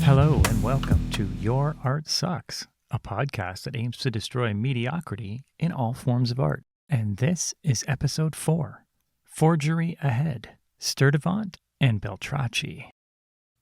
Hello and welcome to Your Art Sucks, a podcast that aims to destroy mediocrity in all forms of art. And this is episode 4, Forgery Ahead, Sturtevant and Beltracchi.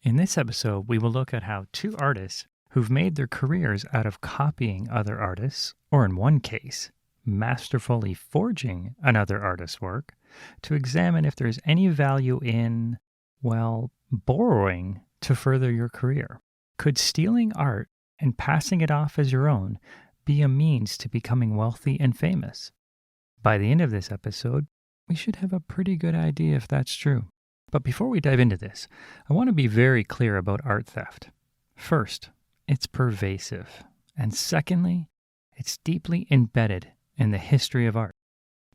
In this episode, we will look at how two artists who've made their careers out of copying other artists, or in one case, masterfully forging another artist's work, to examine if there's any value in, borrowing to further your career. Could stealing art and passing it off as your own be a means to becoming wealthy and famous? By the end of this episode, we should have a pretty good idea if that's true. But before we dive into this, I want to be very clear about art theft. First, it's pervasive. And secondly, it's deeply embedded in the history of art.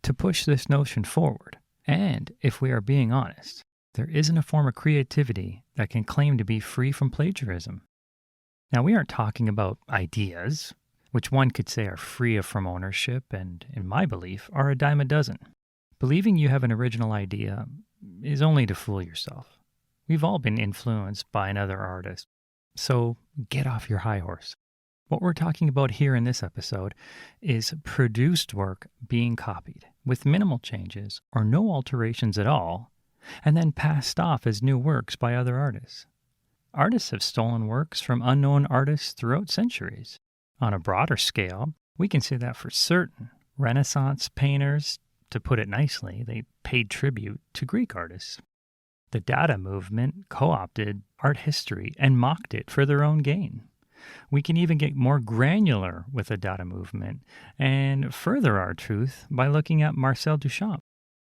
To push this notion forward, and if we are being honest, there isn't a form of creativity that can claim to be free from plagiarism. Now, we aren't talking about ideas, which one could say are free from ownership and, in my belief, are a dime a dozen. Believing you have an original idea is only to fool yourself. We've all been influenced by another artist, so get off your high horse. What we're talking about here in this episode is produced work being copied with minimal changes or no alterations at all, and then passed off as new works by other artists. Artists have stolen works from unknown artists throughout centuries. On a broader scale, we can say that for certain Renaissance painters, to put it nicely, they paid tribute to Greek artists. The Dada movement co-opted art history and mocked it for their own gain. We can even get more granular with the Dada movement and further our truth by looking at Marcel Duchamp.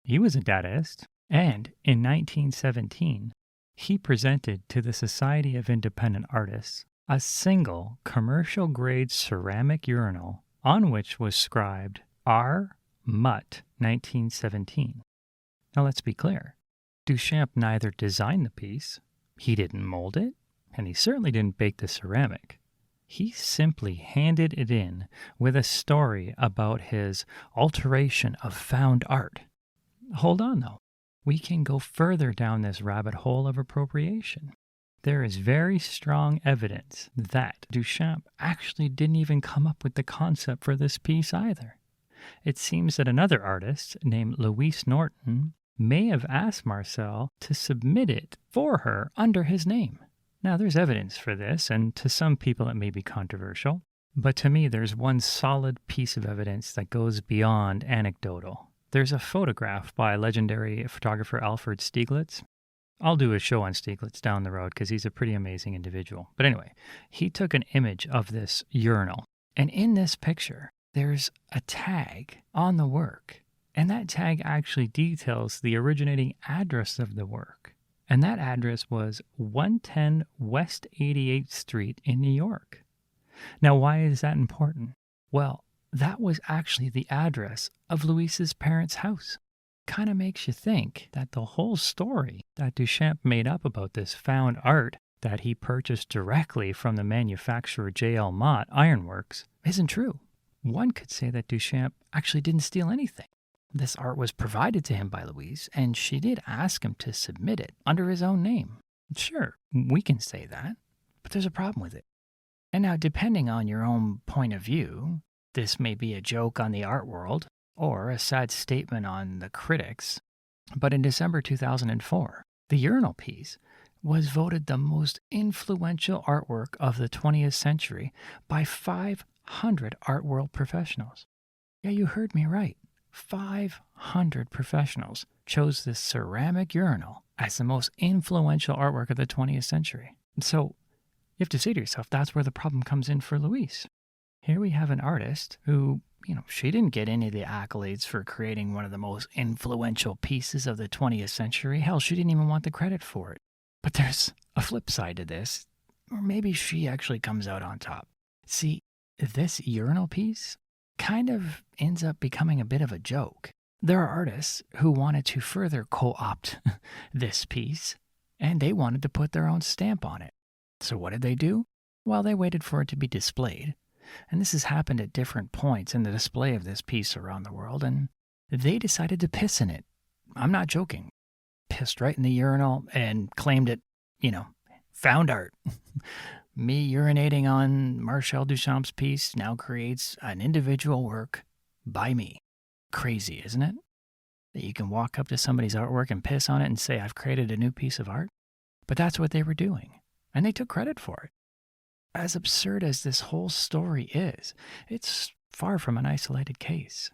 He was a Dadaist, and in 1917, he presented to the Society of Independent Artists a single commercial-grade ceramic urinal on which was scribed R. Mutt 1917. Now let's be clear. Duchamp neither designed the piece, he didn't mold it, and he certainly didn't bake the ceramic. He simply handed it in with a story about his alteration of found art. Hold on, though. We can go further down this rabbit hole of appropriation. There is very strong evidence that Duchamp actually didn't even come up with the concept for this piece either. It seems that another artist named Louise Norton may have asked Marcel to submit it for her under his name. Now, there's evidence for this, and to some people it may be controversial, but to me there's one solid piece of evidence that goes beyond anecdotal. There's a photograph by legendary photographer Alfred Stieglitz. I'll do a show on Stieglitz down the road because he's a pretty amazing individual. But anyway, he took an image of this urinal, and in this picture, there's a tag on the work, and that tag actually details the originating address of the work. And that address was 110 West 88th Street in New York. Now, why is that important? Well, that was actually the address of Louise's parents' house. Kind of makes you think that the whole story that Duchamp made up about this found art that he purchased directly from the manufacturer J.L. Mott Ironworks isn't true. One could say that Duchamp actually didn't steal anything. This art was provided to him by Louise, and she did ask him to submit it under his own name. Sure, we can say that, but there's a problem with it. And now, depending on your own point of view, this may be a joke on the art world or a sad statement on the critics, but in December 2004, the urinal piece was voted the most influential artwork of the 20th century by 500 art world professionals. Yeah, you heard me right. 500 professionals chose this ceramic urinal as the most influential artwork of the 20th century. So you have to say to yourself, that's where the problem comes in for Louise. Here we have an artist who, she didn't get any of the accolades for creating one of the most influential pieces of the 20th century. Hell, she didn't even want the credit for it. But there's a flip side to this, or maybe she actually comes out on top. See, this urinal piece kind of ends up becoming a bit of a joke. There are artists who wanted to further co-opt this piece, and they wanted to put their own stamp on it. So what did they do? Well, they waited for it to be displayed. And this has happened at different points in the display of this piece around the world, and they decided to piss in it. I'm not joking. Pissed right in the urinal and claimed it, Found art. Me urinating on Marcel Duchamp's piece now creates an individual work by me. Crazy, isn't it? That you can walk up to somebody's artwork and piss on it and say, I've created a new piece of art. But that's what they were doing, and they took credit for it. As absurd as this whole story is, it's far from an isolated case.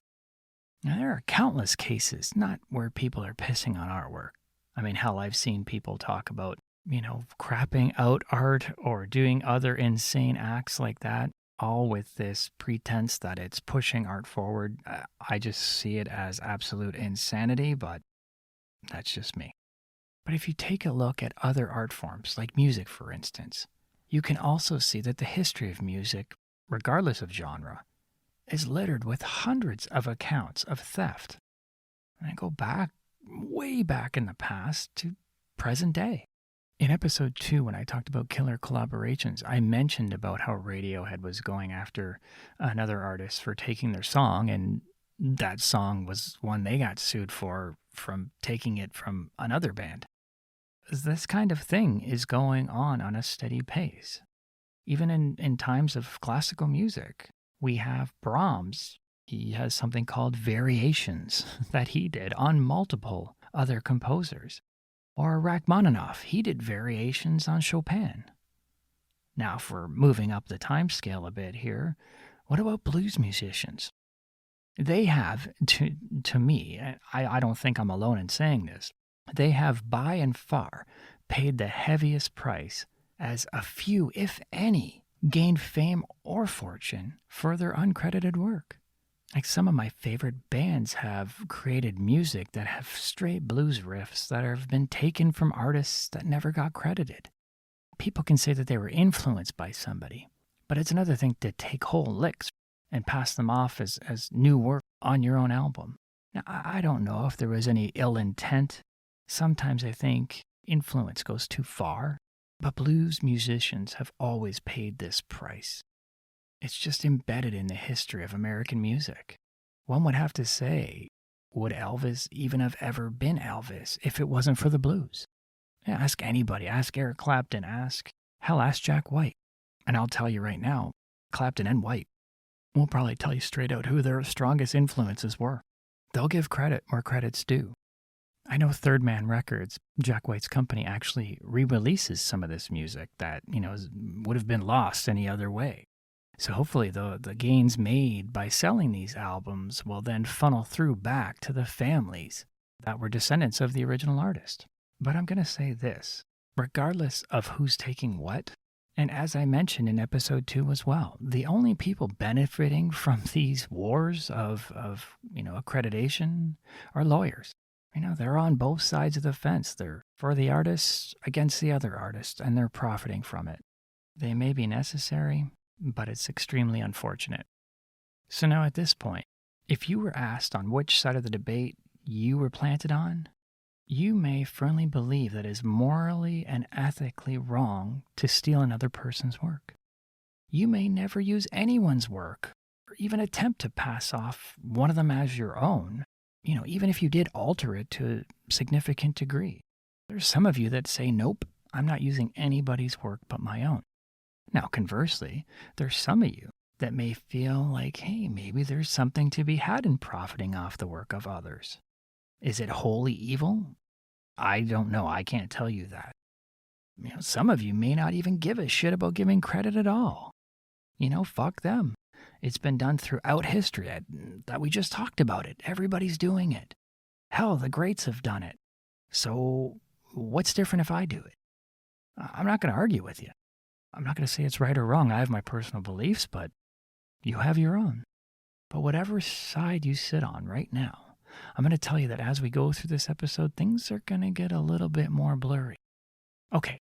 Now, there are countless cases, not where people are pissing on artwork. I mean, hell, I've seen people talk about, crapping out art or doing other insane acts like that, all with this pretense that it's pushing art forward. I just see it as absolute insanity, but that's just me. But if you take a look at other art forms, like music, for instance, you can also see that the history of music, regardless of genre, is littered with hundreds of accounts of theft. And I go back, way back in the past, to present day. In episode 2, when I talked about killer collaborations, I mentioned about how Radiohead was going after another artist for taking their song, and that song was one they got sued for from taking it from another band. This kind of thing is going on a steady pace. Even in times of classical music, we have Brahms. He has something called variations that he did on multiple other composers. Or Rachmaninoff, he did variations on Chopin. Now, for moving up the time scale a bit here, what about blues musicians? They have, to me, I don't think I'm alone in saying this, they have by and far paid the heaviest price as a few, if any, gained fame or fortune for their uncredited work. Like some of my favorite bands have created music that have straight blues riffs that have been taken from artists that never got credited. People can say that they were influenced by somebody, but it's another thing to take whole licks and pass them off as new work on your own album. Now, I don't know if there was any ill intent. Sometimes I think influence goes too far, but blues musicians have always paid this price. It's just embedded in the history of American music. One would have to say, would Elvis even have ever been Elvis if it wasn't for the blues? Yeah, ask anybody. Ask Eric Clapton. Ask Jack White. And I'll tell you right now, Clapton and White will probably tell you straight out who their strongest influences were. They'll give credit where credit's due. I know Third Man Records, Jack White's company, actually re-releases some of this music that, would have been lost any other way. So hopefully the gains made by selling these albums will then funnel through back to the families that were descendants of the original artist. But I'm going to say this, regardless of who's taking what, and as I mentioned in episode 2 as well, the only people benefiting from these wars of accreditation are lawyers. They're on both sides of the fence. They're for the artists against the other artists, and they're profiting from it. They may be necessary, but it's extremely unfortunate. So now at this point, if you were asked on which side of the debate you were planted on, you may firmly believe that it is morally and ethically wrong to steal another person's work. You may never use anyone's work or even attempt to pass off one of them as your own, even if you did alter it to a significant degree. There's some of you that say, nope, I'm not using anybody's work but my own. Now, conversely, there's some of you that may feel like, hey, maybe there's something to be had in profiting off the work of others. Is it wholly evil? I don't know. I can't tell you that. Some of you may not even give a shit about giving credit at all. Fuck them. It's been done throughout history that we just talked about it. Everybody's doing it. Hell, the greats have done it. So what's different if I do it? I'm not going to argue with you. I'm not going to say it's right or wrong. I have my personal beliefs, but you have your own. But whatever side you sit on right now, I'm going to tell you that as we go through this episode, things are going to get a little bit more blurry. Okay,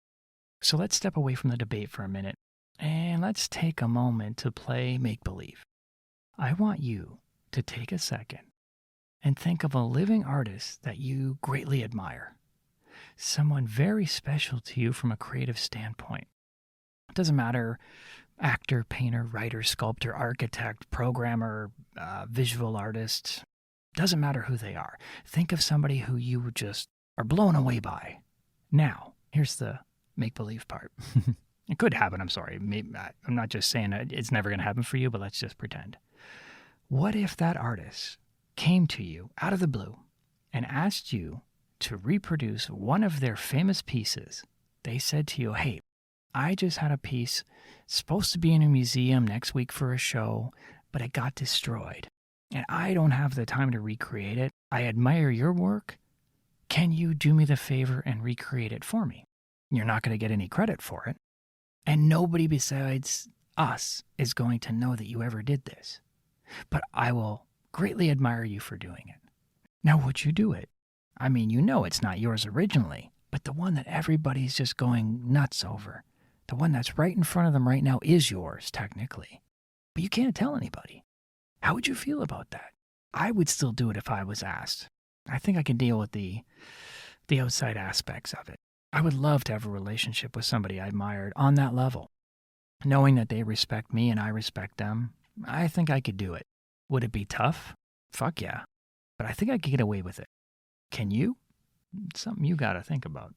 so let's step away from the debate for a minute, and let's take a moment to play make-believe. I want you to take a second and think of a living artist that you greatly admire, someone very special to you from a creative standpoint. It doesn't matter, actor, painter, writer, sculptor, architect, programmer, visual artist. Doesn't matter who they are. Think of somebody who you just are blown away by. Now, here's the make-believe part. It could happen, I'm sorry. I'm not just saying it's never going to happen for you, but let's just pretend. What if that artist came to you out of the blue and asked you to reproduce one of their famous pieces? They said to you, hey, I just had a piece supposed to be in a museum next week for a show, but it got destroyed. And I don't have the time to recreate it. I admire your work. Can you do me the favor and recreate it for me? You're not going to get any credit for it. And nobody besides us is going to know that you ever did this. But I will greatly admire you for doing it. Now, would you do it? I mean, you know it's not yours originally, but the one that everybody's just going nuts over, the one that's right in front of them right now is yours, technically. But you can't tell anybody. How would you feel about that? I would still do it if I was asked. I think I can deal with the outside aspects of it. I would love to have a relationship with somebody I admired on that level. Knowing that they respect me and I respect them, I think I could do it. Would it be tough? Fuck yeah. But I think I could get away with it. Can you? It's something you gotta think about.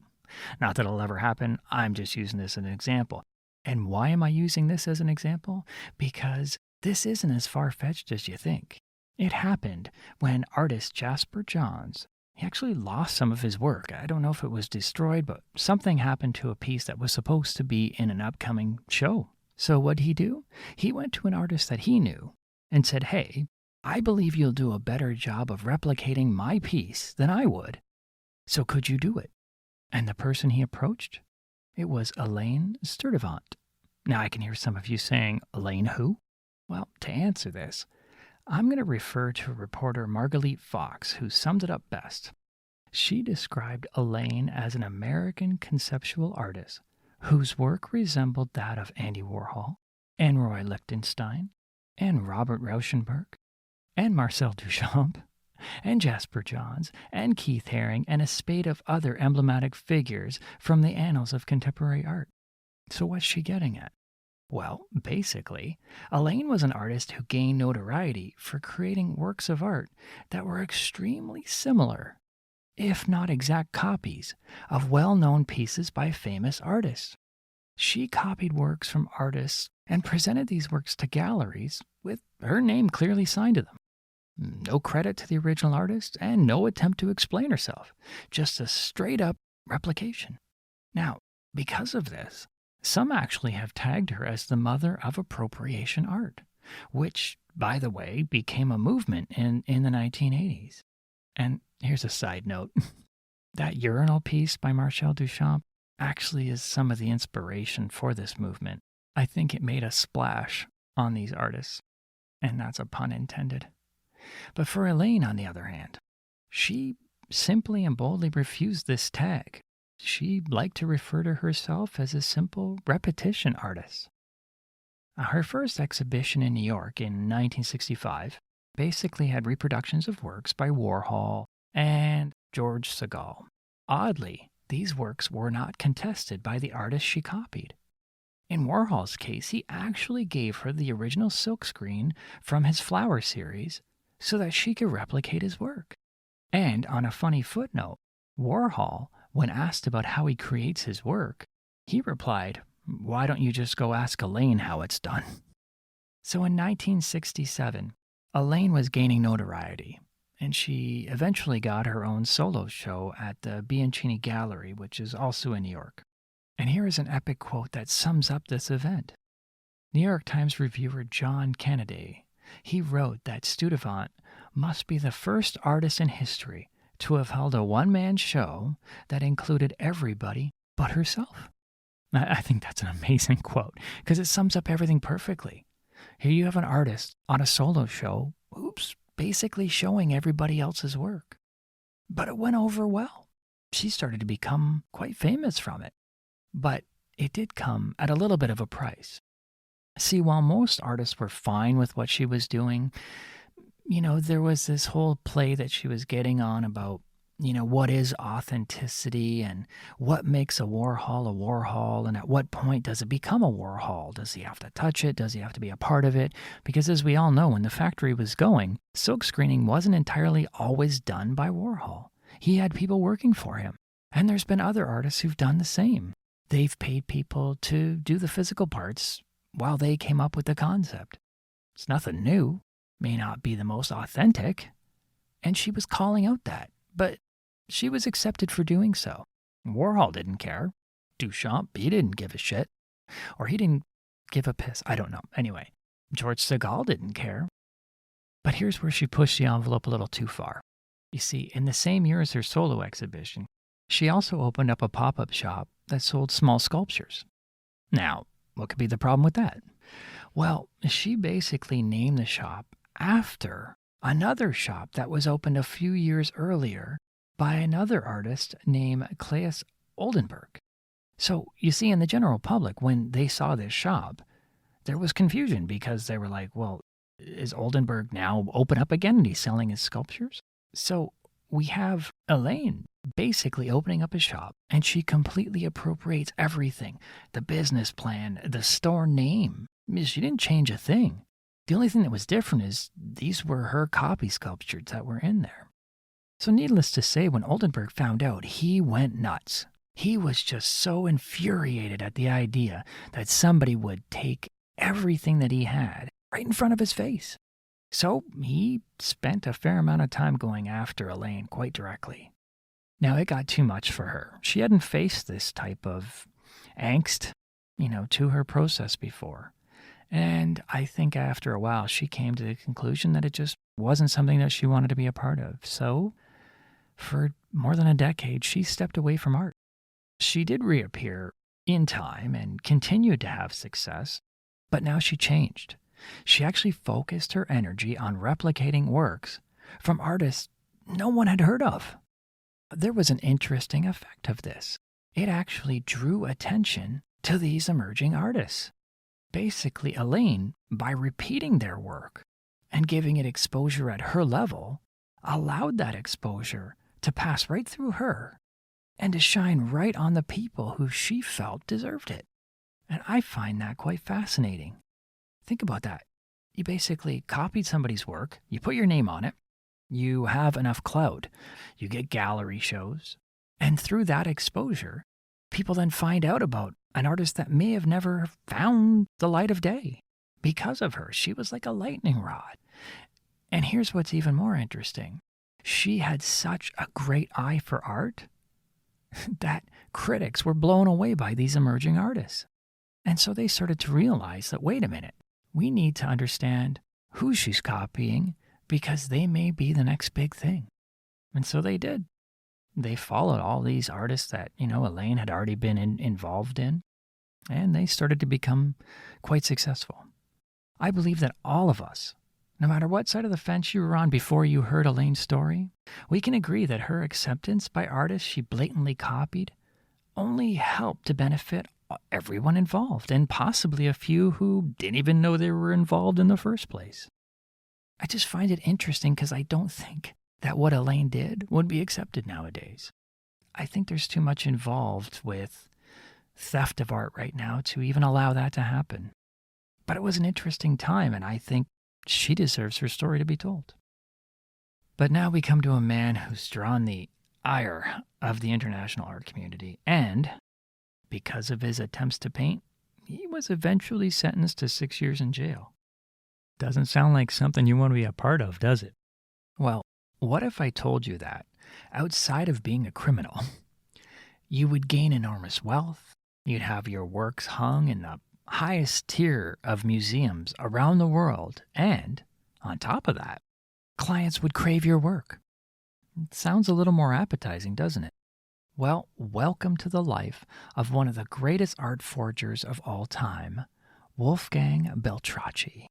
Not that it'll ever happen, I'm just using this as an example. And why am I using this as an example? Because this isn't as far-fetched as you think. It happened when artist Jasper Johns, he actually lost some of his work. I don't know if it was destroyed, but something happened to a piece that was supposed to be in an upcoming show. So what'd he do? He went to an artist that he knew and said, hey, I believe you'll do a better job of replicating my piece than I would. So could you do it? And the person he approached? It was Elaine Sturtevant. Now I can hear some of you saying, Elaine who? Well, to answer this, I'm going to refer to reporter Margalit Fox, who summed it up best. She described Elaine as an American conceptual artist whose work resembled that of Andy Warhol, and Roy Lichtenstein, and Robert Rauschenberg, and Marcel Duchamp, and Jasper Johns, and Keith Haring, and a spate of other emblematic figures from the annals of contemporary art. So what's she getting at? Well, basically, Elaine was an artist who gained notoriety for creating works of art that were extremely similar, if not exact copies, of well-known pieces by famous artists. She copied works from artists and presented these works to galleries with her name clearly signed to them. No credit to the original artist and no attempt to explain herself, just a straight-up replication. Now, because of this, some actually have tagged her as the mother of appropriation art, which, by the way, became a movement in the 1980s. And here's a side note. That urinal piece by Marcel Duchamp actually is some of the inspiration for this movement. I think it made a splash on these artists, and that's a pun intended. But for Elaine, on the other hand, she simply and boldly refused this tag. She liked to refer to herself as a simple repetition artist. Her first exhibition in New York in 1965 basically had reproductions of works by Warhol and George Segal. Oddly, these works were not contested by the artist she copied. In Warhol's case, he actually gave her the original silkscreen from his Flower series so that she could replicate his work. And on a funny footnote, Warhol, when asked about how he creates his work, he replied, "Why don't you just go ask Elaine how it's done?" So in 1967, Elaine was gaining notoriety, and she eventually got her own solo show at the Bianchini Gallery, which is also in New York. And here is an epic quote that sums up this event. New York Times reviewer John Kennedy, he wrote that Sturtevant must be the first artist in history to have held a one-man show that included everybody but herself. I think that's an amazing quote, because it sums up everything perfectly. Here you have an artist on a solo show who's basically showing everybody else's work. But it went over well. She started to become quite famous from it. But it did come at a little bit of a price. See, while most artists were fine with what she was doing, there was this whole play that she was getting on about, what is authenticity and what makes a Warhol, and at what point does it become a Warhol? Does he have to touch it? Does he have to be a part of it? Because as we all know, when the factory was going, silk screening wasn't entirely always done by Warhol. He had people working for him. And there's been other artists who've done the same. They've paid people to do the physical parts while they came up with the concept. It's nothing new, may not be the most authentic, and she was calling out that, but she was accepted for doing so. Warhol didn't care. Duchamp, he didn't give a shit. Or he didn't give a piss. I don't know. Anyway, George Segal didn't care. But here's where she pushed the envelope a little too far. You see, in the same year as her solo exhibition, she also opened up a pop-up shop that sold small sculptures. Now, what could be the problem with that? Well, she basically named the shop after another shop that was opened a few years earlier by another artist named Claes Oldenburg. So, you see, in the general public, when they saw this shop, there was confusion because they were like, well, is Oldenburg now open up again and he's selling his sculptures? So we have Elaine basically opening up a shop, and she completely appropriates everything. The business plan, the store name. She didn't change a thing. The only thing that was different is these were her copy sculptures that were in there. So needless to say, when Oldenburg found out, he went nuts. He was just so infuriated at the idea that somebody would take everything that he had right in front of his face. So he spent a fair amount of time going after Elaine quite directly. Now, it got too much for her. She hadn't faced this type of angst, to her process before. And I think after a while, she came to the conclusion that it just wasn't something that she wanted to be a part of. So for more than a decade, she stepped away from art. She did reappear in time and continued to have success, but now she changed. She actually focused her energy on replicating works from artists no one had heard of. There was an interesting effect of this. It actually drew attention to these emerging artists. Basically, Elaine, by repeating their work and giving it exposure at her level, allowed that exposure to pass right through her and to shine right on the people who she felt deserved it. And I find that quite fascinating. Think about that. You basically copied somebody's work, you put your name on it, you have enough clout, you get gallery shows, and through that exposure, people then find out about an artist that may have never found the light of day. Because of her, she was like a lightning rod. And here's what's even more interesting. She had such a great eye for art that critics were blown away by these emerging artists. And so they started to realize that, wait a minute, we need to understand who she's copying because they may be the next big thing. And so they did. They followed all these artists that, Elaine had already been involved in, and they started to become quite successful. I believe that all of us, no matter what side of the fence you were on before you heard Elaine's story, we can agree that her acceptance by artists she blatantly copied only helped to benefit everyone involved, and possibly a few who didn't even know they were involved in the first place. I just find it interesting because I don't think that what Elaine did would be accepted nowadays. I think there's too much involved with theft of art right now to even allow that to happen. But it was an interesting time, and I think she deserves her story to be told. But now we come to a man who's drawn the ire of the international art community, and because of his attempts to paint, he was eventually sentenced to 6 years in jail. Doesn't sound like something you want to be a part of, does it? Well, what if I told you that, outside of being a criminal, you would gain enormous wealth, you'd have your works hung in the highest tier of museums around the world, and, on top of that, clients would crave your work. It sounds a little more appetizing, doesn't it? Well, welcome to the life of one of the greatest art forgers of all time, Wolfgang Beltracchi.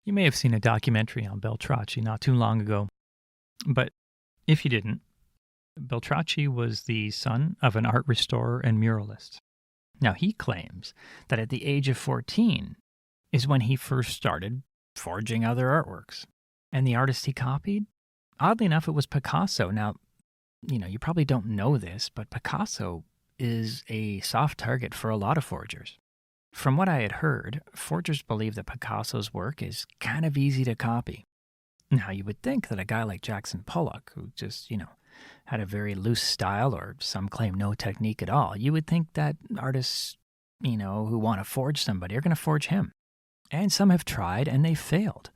You may have seen a documentary on Beltracchi not too long ago, but if you didn't, Beltracchi was the son of an art restorer and muralist. Now, he claims that at the age of 14 is when he first started forging other artworks. And the artist he copied? Oddly enough, it was Picasso. Now, you probably don't know this, but Picasso is a soft target for a lot of forgers. From what I had heard, forgers believe that Picasso's work is kind of easy to copy. Now, you would think that a guy like Jackson Pollock, who just, had a very loose style, or some claim no technique at all, you would think that artists, who want to forge somebody are going to forge him. And some have tried and they failed.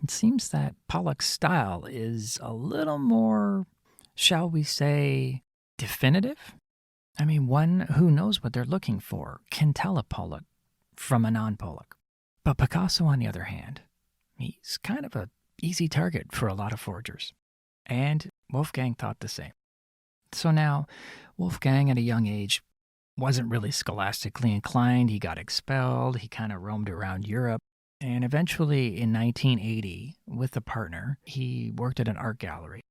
It seems that Pollock's style is a little more, shall we say, definitive. I mean, one who knows what they're looking for can tell a Pollock from a non-Pollock. But Picasso, on the other hand, he's kind of an easy target for a lot of forgers. And Wolfgang thought the same. So now, Wolfgang at a young age wasn't really scholastically inclined. He got expelled. He kind of roamed around Europe. And eventually, in 1980, with a partner, he worked at an art gallery.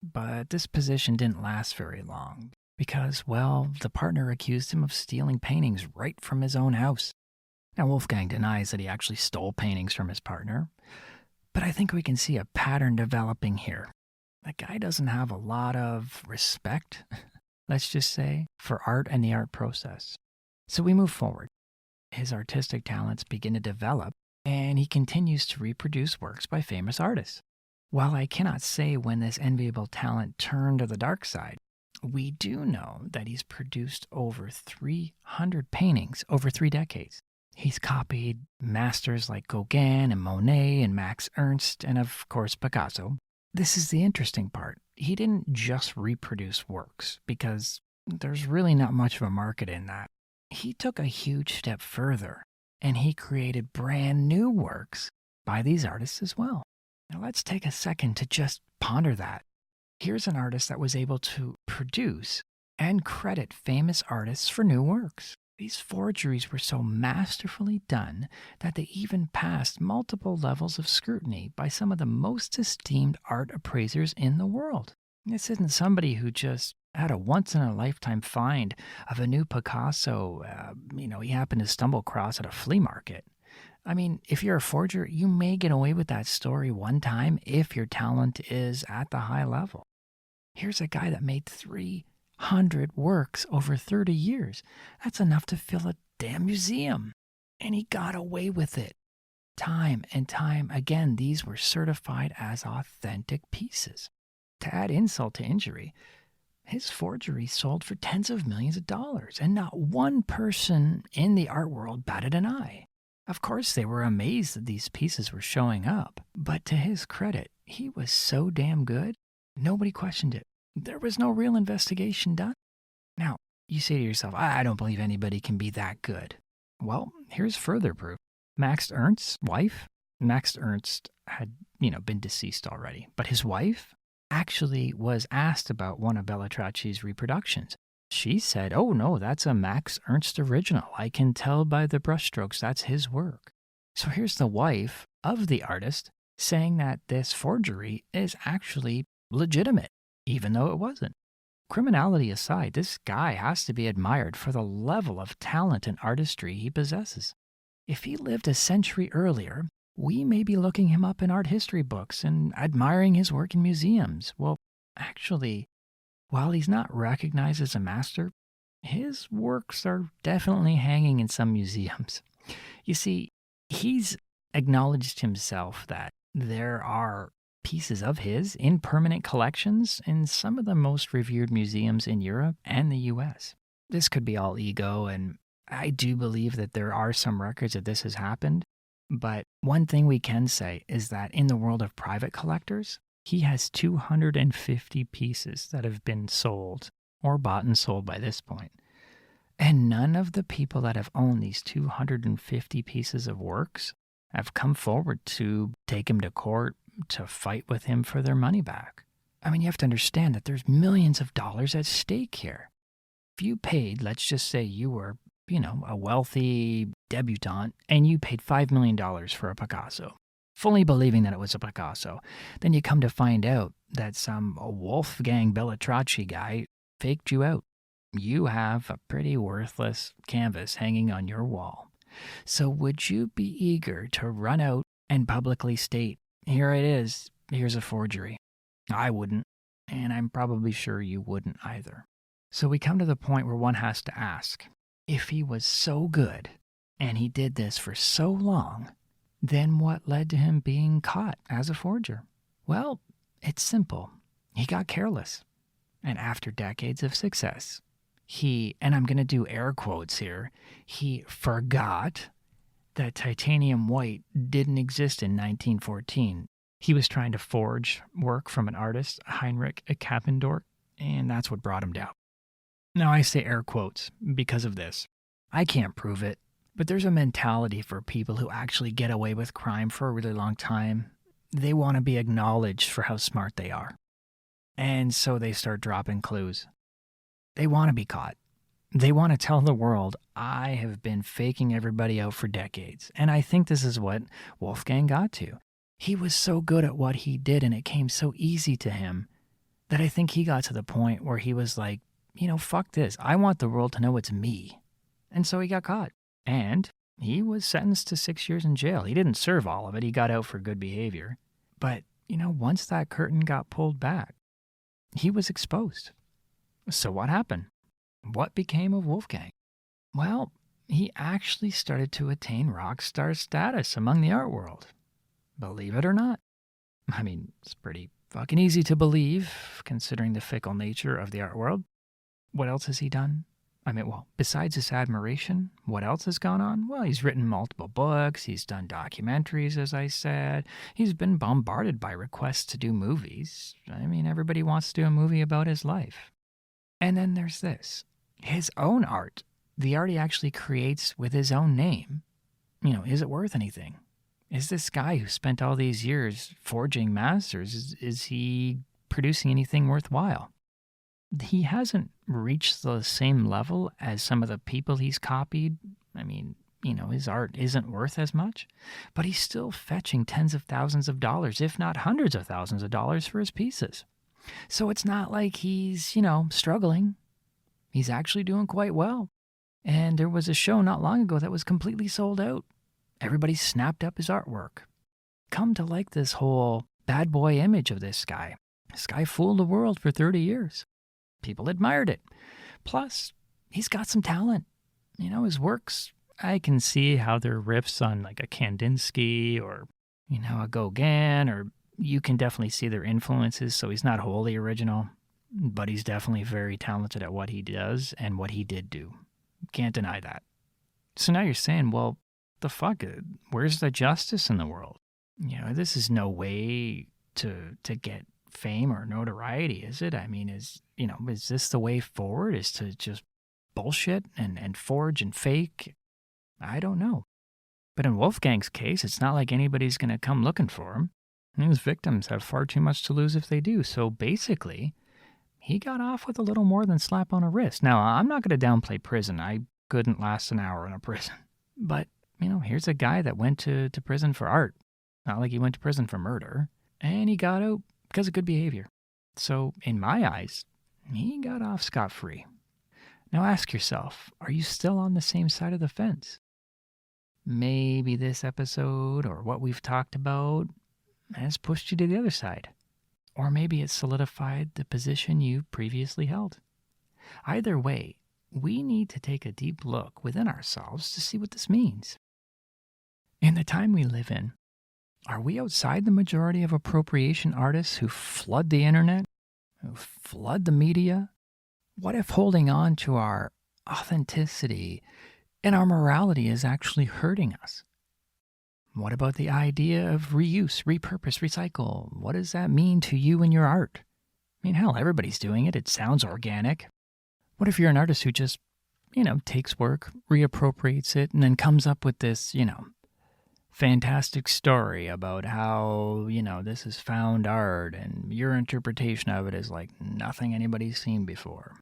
But this position didn't last very long because, well, the partner accused him of stealing paintings right from his own house. Now, Wolfgang denies that he actually stole paintings from his partner, but I think we can see a pattern developing here. The guy doesn't have a lot of respect, let's just say, for art and the art process. So we move forward. His artistic talents begin to develop, and he continues to reproduce works by famous artists. While I cannot say when this enviable talent turned to the dark side, we do know that he's produced over 300 paintings over 3 decades. He's copied masters like Gauguin and Monet and Max Ernst and, of course, Picasso. This is the interesting part. He didn't just reproduce works, because there's really not much of a market in that. He took a huge step further, and he created brand new works by these artists as well. Now let's take a second to just ponder that. Here's an artist that was able to produce and credit famous artists for new works. These forgeries were so masterfully done that they even passed multiple levels of scrutiny by some of the most esteemed art appraisers in the world. This isn't somebody who just had a once-in-a-lifetime find of a new Picasso, he happened to stumble across at a flea market. I mean, if you're a forger, you may get away with that story one time if your talent is at the high level. Here's a guy that made 300 works over 30 years. That's enough to fill a damn museum. And he got away with it. Time and time again, these were certified as authentic pieces. To add insult to injury, his forgery sold for tens of millions of dollars, and not one person in the art world batted an eye. Of course, they were amazed that these pieces were showing up, but to his credit, he was so damn good, nobody questioned it. There was no real investigation done. Now, you say to yourself, I don't believe anybody can be that good. Well, here's further proof. Max Ernst's wife, Max Ernst had, been deceased already, but his wife actually was asked about one of Beltracchi's reproductions. She said, oh no, that's a Max Ernst original. I can tell by the brushstrokes that's his work. So here's the wife of the artist saying that this forgery is actually legitimate, even though it wasn't. Criminality aside, this guy has to be admired for the level of talent and artistry he possesses. If he lived a century earlier, we may be looking him up in art history books and admiring his work in museums. Well, actually, while he's not recognized as a master, his works are definitely hanging in some museums. You see, he's acknowledged himself that there are pieces of his in permanent collections in some of the most revered museums in Europe and the US. This could be all ego, and I do believe that there are some records that this has happened. But one thing we can say is that in the world of private collectors, he has 250 pieces that have been sold or bought and sold by this point. And none of the people that have owned these 250 pieces of works have come forward to take him to court, to fight with him for their money back. I mean, you have to understand that there's millions of dollars at stake here. If you paid, let's just say you were, a wealthy debutante, and you paid $5 million for a Picasso, fully believing that it was a Picasso. Then you come to find out that some Wolfgang Beltracchi guy faked you out. You have a pretty worthless canvas hanging on your wall. So would you be eager to run out and publicly state, here it is, here's a forgery? I wouldn't, and I'm probably sure you wouldn't either. So we come to the point where one has to ask, if he was so good, and he did this for so long, then what led to him being caught as a forger? Well, it's simple. He got careless. And after decades of success, he, and I'm going to do air quotes here, he forgot that titanium white didn't exist in 1914. He was trying to forge work from an artist, Heinrich Kappendorf, and that's what brought him down. Now, I say air quotes because of this. I can't prove it, but there's a mentality for people who actually get away with crime for a really long time. They want to be acknowledged for how smart they are. And so they start dropping clues. They want to be caught. They want to tell the world, I have been faking everybody out for decades. And I think this is what Wolfgang got to. He was so good at what he did, and it came so easy to him, that I think he got to the point where he was like, fuck this. I want the world to know it's me. And so he got caught. And he was sentenced to 6 years in jail. He didn't serve all of it. He got out for good behavior. But, once that curtain got pulled back, he was exposed. So what happened? What became of Wolfgang? Well, he actually started to attain rock star status among the art world. Believe it or not. I mean, it's pretty fucking easy to believe, considering the fickle nature of the art world. What else has he done? Besides this admiration, what else has gone on? Well, he's written multiple books, he's done documentaries, as I said. He's been bombarded by requests to do movies. Everybody wants to do a movie about his life. And then there's this. His own art. The art he actually creates with his own name. Is it worth anything? Is this guy who spent all these years forging masters, is he producing anything worthwhile? He hasn't reached the same level as some of the people he's copied. His art isn't worth as much, but he's still fetching tens of thousands of dollars, if not hundreds of thousands of dollars for his pieces. So it's not like he's, struggling. He's actually doing quite well. And there was a show not long ago that was completely sold out. Everybody snapped up his artwork. Come to like this whole bad boy image of this guy. This guy fooled the world for 30 years. People admired it. Plus, he's got some talent. His works, I can see how they're riffs on like a Kandinsky or, a Gauguin, or you can definitely see their influences, so he's not wholly original, but he's definitely very talented at what he does and what he did do. Can't deny that. So now you're saying, well, the fuck, where's the justice in the world? This is no way to get fame or notoriety, is it? Is this the way forward, is to just bullshit and forge and fake? I don't know. But in Wolfgang's case, it's not like anybody's going to come looking for him. His victims have far too much to lose if they do. So basically, he got off with a little more than slap on a wrist. Now, I'm not going to downplay prison. I couldn't last an hour in a prison. But, here's a guy that went to prison for art. Not like he went to prison for murder. And he got out because of good behavior. So, in my eyes, he got off scot-free. Now ask yourself, are you still on the same side of the fence? Maybe this episode or what we've talked about has pushed you to the other side. Or maybe it solidified the position you previously held. Either way, we need to take a deep look within ourselves to see what this means. In the time we live in, are we outside the majority of appropriation artists who flood the internet, who flood the media? What if holding on to our authenticity and our morality is actually hurting us? What about the idea of reuse, repurpose, recycle? What does that mean to you and your art? Hell, everybody's doing it. It sounds organic. What if you're an artist who just, takes work, reappropriates it, and then comes up with this, fantastic story about how, this is found art and your interpretation of it is like nothing anybody's seen before?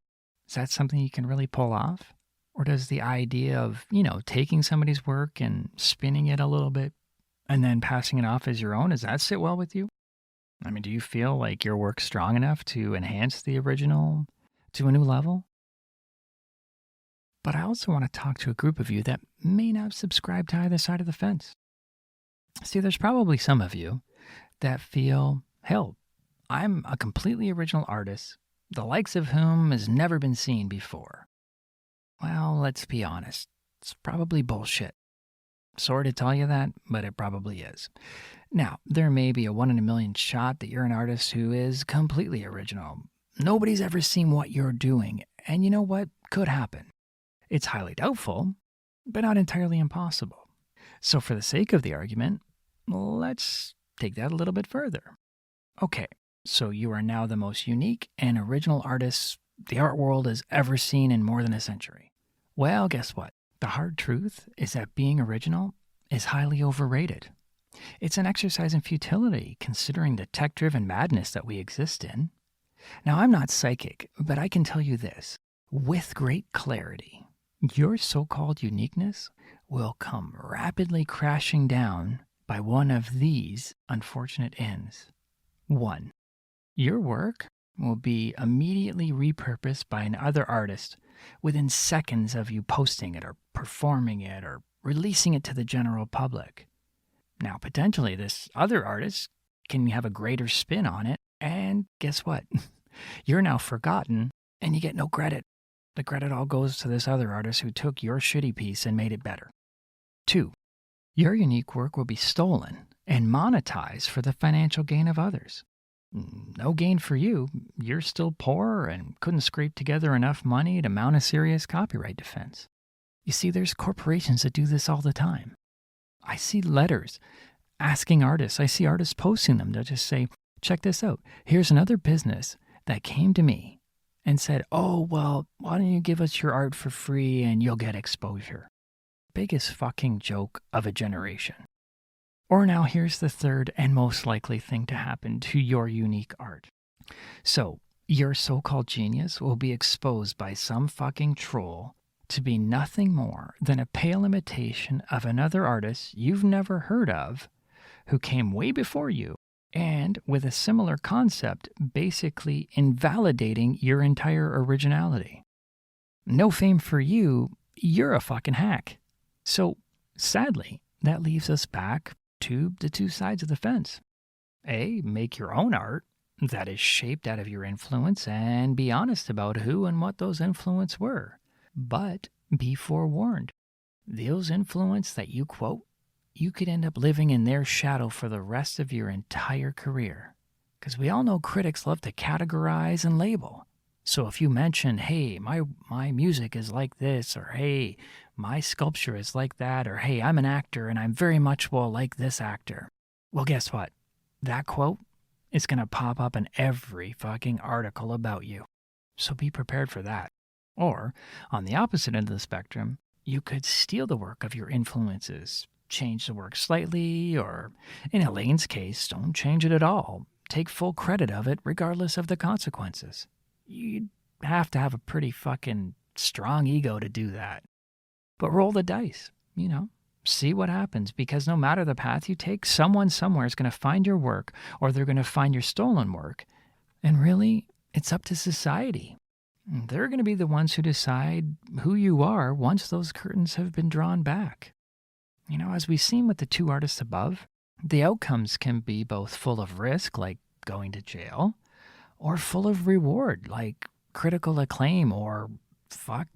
Is that something you can really pull off? Or does the idea of, taking somebody's work and spinning it a little bit and then passing it off as your own, does that sit well with you? Do you feel like your work's strong enough to enhance the original to a new level? But I also want to talk to a group of you that may not subscribe to either side of the fence. See, there's probably some of you that feel, hell, I'm a completely original artist, the likes of whom has never been seen before. Well, let's be honest, it's probably bullshit. Sorry to tell you that, but it probably is. Now, there may be a 1 in a million shot that you're an artist who is completely original. Nobody's ever seen what you're doing, and you know what could happen? It's highly doubtful, but not entirely impossible. So for the sake of the argument, let's take that a little bit further. Okay, so you are now the most unique and original artist the art world has ever seen in more than a century. Well, guess what? The hard truth is that being original is highly overrated. It's an exercise in futility considering the tech-driven madness that we exist in. Now, I'm not psychic, but I can tell you this. With great clarity, your so-called uniqueness will come rapidly crashing down by one of these unfortunate ends. 1. Your work will be immediately repurposed by another artist within seconds of you posting it or performing it or releasing it to the general public. Now, potentially, this other artist can have a greater spin on it, and guess what? You're now forgotten, and you get no credit. The credit all goes to this other artist who took your shitty piece and made it better. 2. Your unique work will be stolen and monetized for the financial gain of others. No gain for you. You're still poor and couldn't scrape together enough money to mount a serious copyright defense. You see, there's corporations that do this all the time. I see letters asking artists. I see artists posting them. They'll just say, check this out. Here's another business that came to me and said, oh, well, why don't you give us your art for free and you'll get exposure? Biggest fucking joke of a generation. Or now here's the third and most likely thing to happen to your unique art. So, your so-called genius will be exposed by some fucking troll to be nothing more than a pale imitation of another artist you've never heard of who came way before you and with a similar concept basically invalidating your entire originality. No fame for you, you're a fucking hack. So, sadly, that leaves us back to the two sides of the fence. A, make your own art that is shaped out of your influence and be honest about who and what those influences were. But be forewarned. Those influences that you quote, you could end up living in their shadow for the rest of your entire career. Because we all know critics love to categorize and label. So if you mention, hey, my music is like this, or hey, my sculpture is like that, or hey, I'm an actor and I'm very much like this actor. Well, guess what? That quote is going to pop up in every fucking article about you. So be prepared for that. Or, on the opposite end of the spectrum, you could steal the work of your influences, change the work slightly, or in Elaine's case, don't change it at all. Take full credit of it regardless of the consequences. You'd have to have a pretty fucking strong ego to do that. But roll the dice, see what happens, because no matter the path you take, someone somewhere is going to find your work or they're going to find your stolen work. And really, it's up to society. They're going to be the ones who decide who you are once those curtains have been drawn back. As we've seen with the two artists above, the outcomes can be both full of risk, like going to jail, or full of reward, like critical acclaim or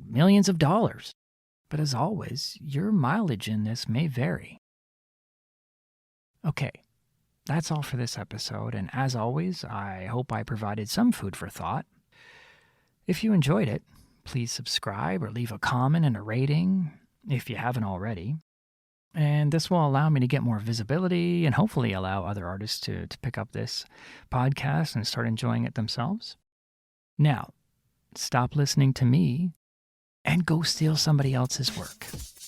millions of dollars. But as always, your mileage in this may vary. Okay, that's all for this episode, and as always, I hope I provided some food for thought. If you enjoyed it, please subscribe or leave a comment and a rating if you haven't already. And this will allow me to get more visibility and hopefully allow other artists to pick up this podcast and start enjoying it themselves. Now, stop listening to me and go steal somebody else's work.